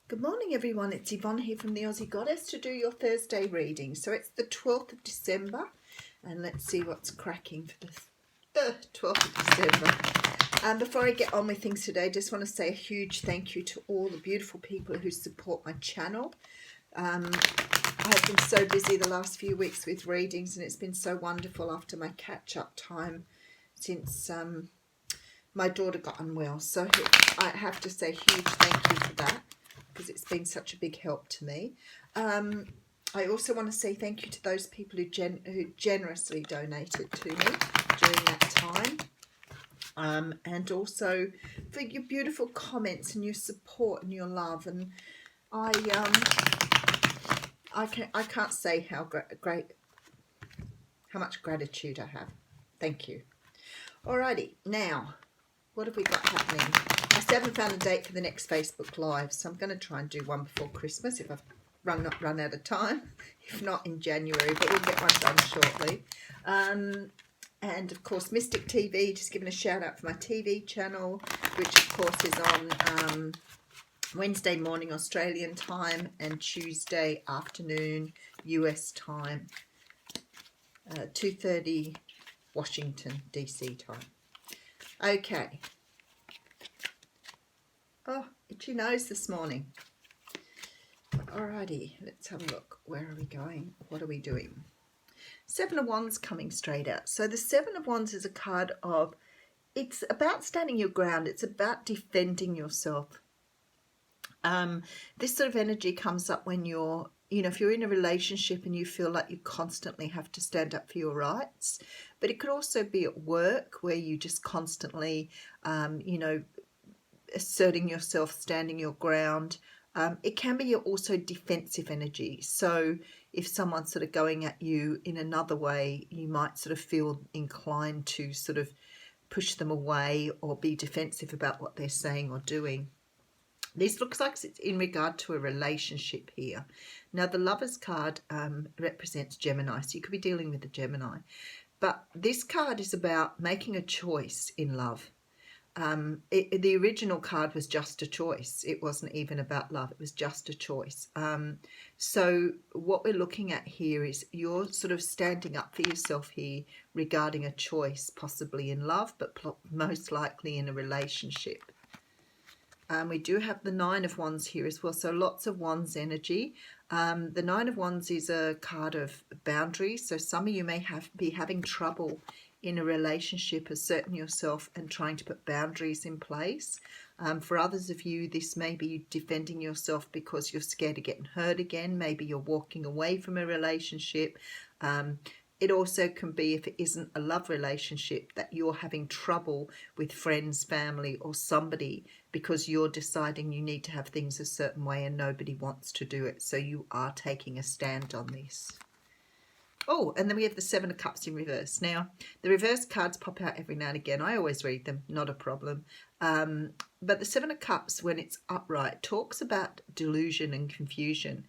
Good morning everyone, it's Yvonne here from the Aussie Goddess to do your Thursday reading. So it's the 12th of December and let's see what's cracking for the 12th of December. Before I get on with things today, I just want to say a huge thank you to all the beautiful people who support my channel. I've been so busy the last few weeks with readings and it's been so wonderful after my catch-up time since my daughter got unwell. So I have to say a huge thank you for that, because it's been such a big help to me. I also want to say thank you to those people who generously donated to me during that time, and also for your beautiful comments and your support and your love. And I can't say how much gratitude I have. Thank you. Alrighty, now what have we got happening? I still haven't found a date for the next Facebook Live, so I'm going to try and do one before Christmas if I've run out of time. If not, in January, but we'll get one done shortly. And of course, Mystic TV, just giving a shout out for my TV channel, which of course is on Wednesday morning Australian time and Tuesday afternoon US time, 2:30 Washington DC time. Okay. Oh, itchy nose this morning. Alrighty, let's have a look. Where are we going? What are we doing? Seven of Wands coming straight out. So the Seven of Wands is a card of, it's about standing your ground. It's about defending yourself. This sort of energy comes up when you're, if you're in a relationship and you feel like you constantly have to stand up for your rights, but it could also be at work where you just constantly, asserting yourself, standing your ground. It can be also defensive energy. So if someone's sort of going at you in another way, you might sort of feel inclined to sort of push them away or be defensive about what they're saying or doing. This looks like it's in regard to a relationship here. Now, the Lovers card represents Gemini, so you could be dealing with a Gemini. But this card is about making a choice in love. The original card was just a choice. It wasn't even about love. It was just a choice. So what we're looking at here is you're sort of standing up for yourself here regarding a choice, possibly in love, but most likely in a relationship. We do have the Nine of Wands here as well, so lots of Wands energy. The Nine of Wands is a card of boundaries, so some of you may be having trouble in a relationship asserting yourself and trying to put boundaries in place. For others of you, this may be defending yourself because you're scared of getting hurt again. Maybe you're walking away from a relationship. It also can be, if it isn't a love relationship, that you're having trouble with friends, family, or somebody because you're deciding you need to have things a certain way and nobody wants to do it. So you are taking a stand on this. Oh, and then we have the Seven of Cups in reverse. Now, the reverse cards pop out every now and again. I always read them, not a problem. But the Seven of Cups, when it's upright, talks about delusion and confusion.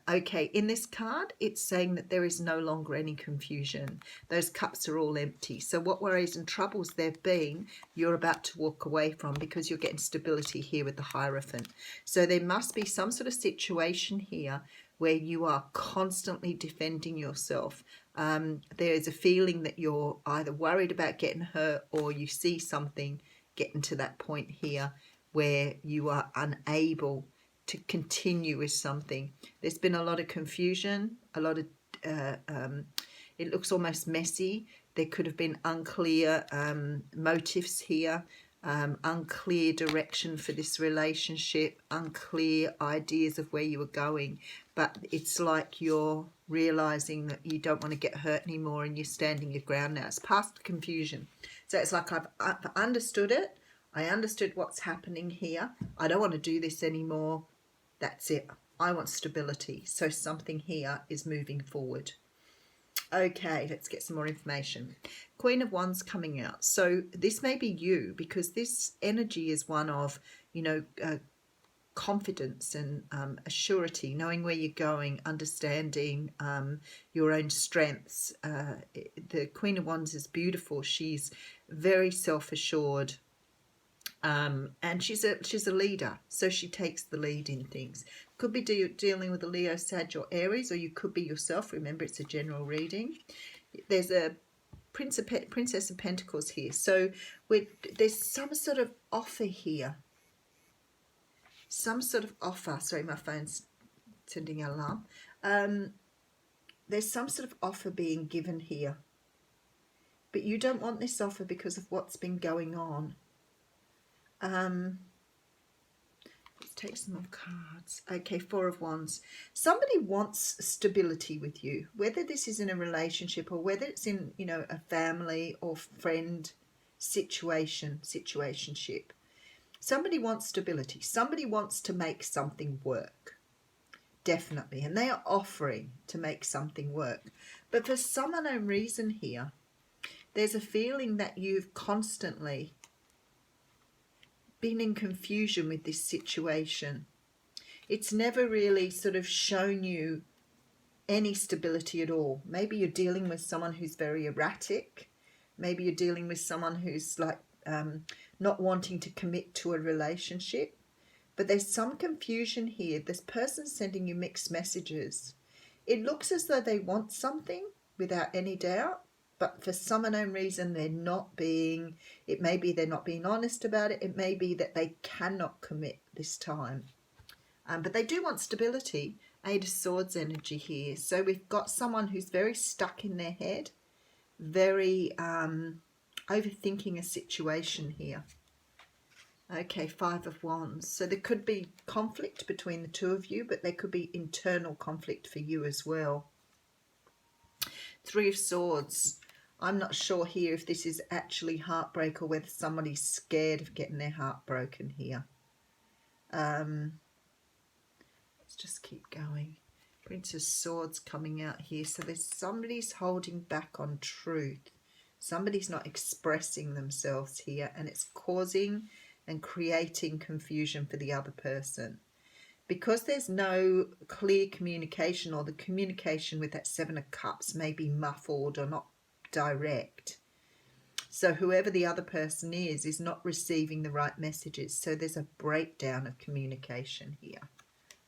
Okay, in this card, it's saying that there is no longer any confusion. Those cups are all empty. So what worries and troubles there've been, you're about to walk away from because you're getting stability here with the Hierophant. So there must be some sort of situation here where you are constantly defending yourself. There's a feeling that you're either worried about getting hurt or you see something getting to that point here where you are unable to continue with something. There's been a lot of confusion, a lot of, it looks almost messy. There could have been unclear motives here, unclear direction for this relationship, unclear ideas of where you were going. But it's like you're realizing that you don't want to get hurt anymore and you're standing your ground now. It's past confusion. So it's like I've understood it. I understood what's happening here. I don't want to do this anymore. That's it. I want stability. So something here is moving forward. Okay, let's get some more information. Queen of Wands coming out. So this may be you, because this energy is one of, confidence and a surety, knowing where you're going, understanding your own strengths. The Queen of Wands is beautiful. She's very self-assured. And she's a leader, so she takes the lead in things. Could be dealing with a Leo, Sag, or Aries, or you could be yourself. Remember, it's a general reading. There's a Princess of Pentacles here, so there's some sort of offer here. Some sort of offer. Sorry, my phone's sending an alarm. There's some sort of offer being given here, but you don't want this offer because of what's been going on. Let's take some more cards. Okay, Four of Wands. Somebody wants stability with you, whether this is in a relationship or whether it's in, you know, a family or friend situationship. Somebody wants stability. Somebody wants to make something work. Definitely. And they are offering to make something work. But for some unknown reason here, there's a feeling that you've constantly been in confusion with this situation. It's never really sort of shown you any stability at all. Maybe you're dealing with someone who's very erratic. Maybe you're dealing with someone who's like not wanting to commit to a relationship. But there's some confusion here. This person's sending you mixed messages. It looks as though they want something without any doubt, but for some unknown reason they're not being, it may be they're not being honest about it. It may be that they cannot commit this time. But they do want stability. Eight of Swords energy here. So we've got someone who's very stuck in their head, very overthinking a situation here. Okay, Five of Wands. So there could be conflict between the two of you, but there could be internal conflict for you as well. Three of Swords. I'm not sure here if this is actually heartbreak or whether somebody's scared of getting their heart broken here. Let's just keep going. Prince of Swords coming out here. So there's somebody's holding back on truth. Somebody's not expressing themselves here, and it's causing and creating confusion for the other person. Because there's no clear communication, or the communication with that Seven of Cups may be muffled or not direct. So whoever the other person is not receiving the right messages. So there's a breakdown of communication here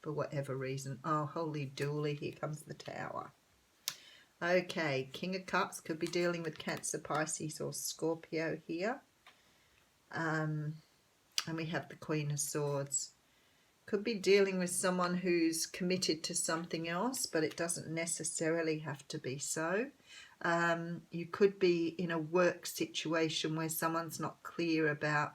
for whatever reason. Oh, holy dooly, here comes the Tower. Okay, King of Cups could be dealing with Cancer, Pisces or Scorpio here. And we have the Queen of Swords. Could be dealing with someone who's committed to something else, but it doesn't necessarily have to be so. You could be in a work situation where someone's not clear about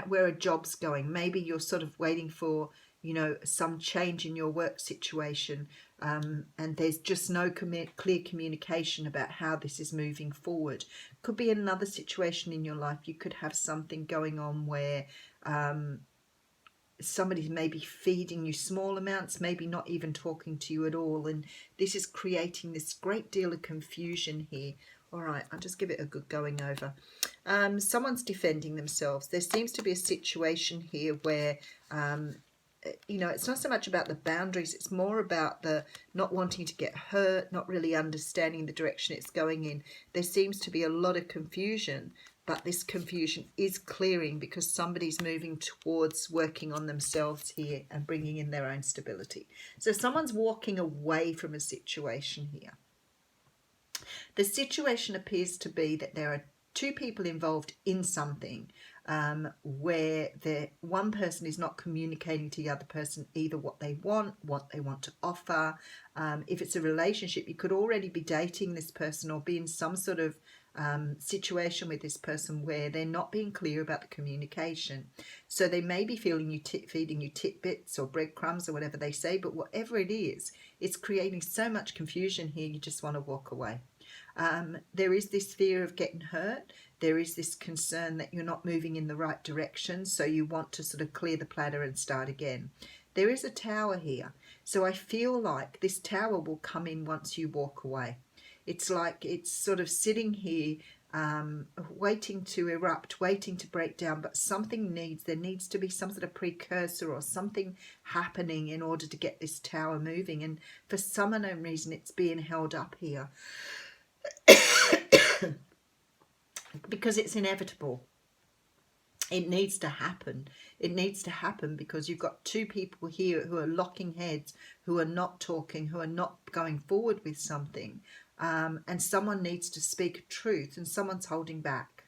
where a job's going. Maybe you're sort of waiting for, you know, some change in your work situation, and there's just no clear communication about how this is moving forward. Could be another situation in your life. You could have something going on where somebody's maybe feeding you small amounts, maybe not even talking to you at all, and this is creating this great deal of confusion here. All right, I'll just give it a good going over. Someone's defending themselves. There seems to be a situation here where, you know, it's not so much about the boundaries. It's more about the not wanting to get hurt, not really understanding the direction it's going in. There seems to be a lot of confusion, but this confusion is clearing because somebody's moving towards working on themselves here and bringing in their own stability. So someone's walking away from a situation here. The situation appears to be that there are two people involved in something where one person is not communicating to the other person either what they want to offer. If it's a relationship, you could already be dating this person or be in some sort of situation with this person where they're not being clear about the communication. So they may be feeding you tidbits or breadcrumbs or whatever they say, but whatever it is, it's creating so much confusion here you just want to walk away. There is this fear of getting hurt. There is this concern that you're not moving in the right direction, so you want to sort of clear the platter and start again. There is a Tower here, so I feel like this Tower will come in once you walk away. It's like it's sort of sitting here waiting to erupt, waiting to break down, but there needs to be some sort of precursor or something happening in order to get this tower moving. And for some unknown reason, it's being held up here because it's inevitable. It needs to happen. It needs to happen because you've got two people here who are locking heads, who are not talking, who are not going forward with something. And someone needs to speak truth and someone's holding back.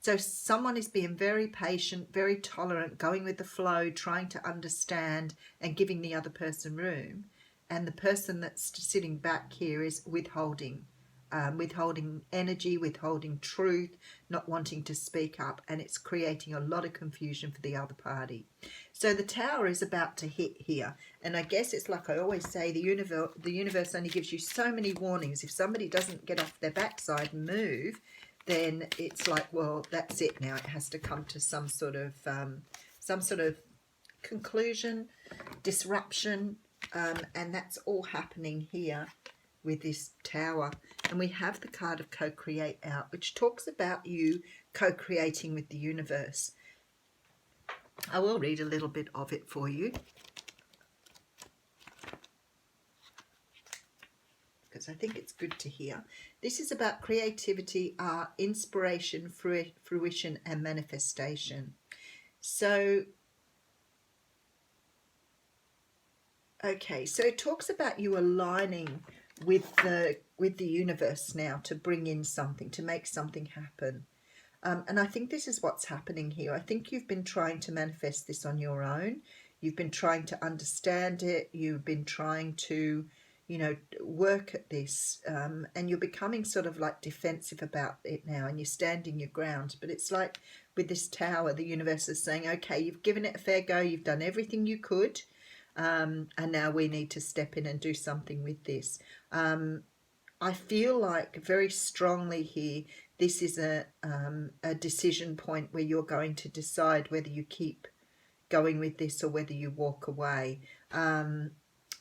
So someone is being very patient, very tolerant, going with the flow, trying to understand and giving the other person room. And the person that's sitting back here is withholding. Withholding energy, withholding truth, not wanting to speak up, and it's creating a lot of confusion for the other party. So the tower is about to hit here, and I guess it's like I always say, the universe only gives you so many warnings. If somebody doesn't get off their backside and move, then it's like, well, that's it now. It has to come to some sort of conclusion, disruption, and that's all happening here with this tower. And we have the card of co-create out, which talks about you co-creating with the universe. I will read a little bit of it for you, because I think it's good to hear. This is about creativity, art, inspiration, fruition, and manifestation. So, okay, so it talks about you aligning with the universe now to bring in something, to make something happen. And I think this is what's happening here. I think you've been trying to manifest this on your own. You've been trying to understand it. You've been trying to, you know, work at this. And you're becoming sort of like defensive about it now, and you're standing your ground. But it's like with this tower, the universe is saying, okay, you've given it a fair go. You've done everything you could. And now we need to step in and do something with this. I feel like very strongly here, this is a decision point where you're going to decide whether you keep going with this or whether you walk away,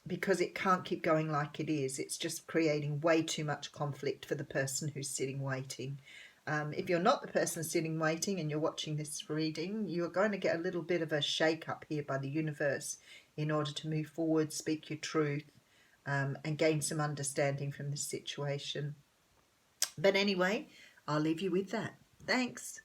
because it can't keep going like it is. It's just creating way too much conflict for the person who's sitting waiting. If you're not the person sitting waiting and you're watching this reading, you're going to get a little bit of a shake up here by the universe in order to move forward, speak your truth, and gain some understanding from the situation. But anyway, I'll leave you with that. Thanks.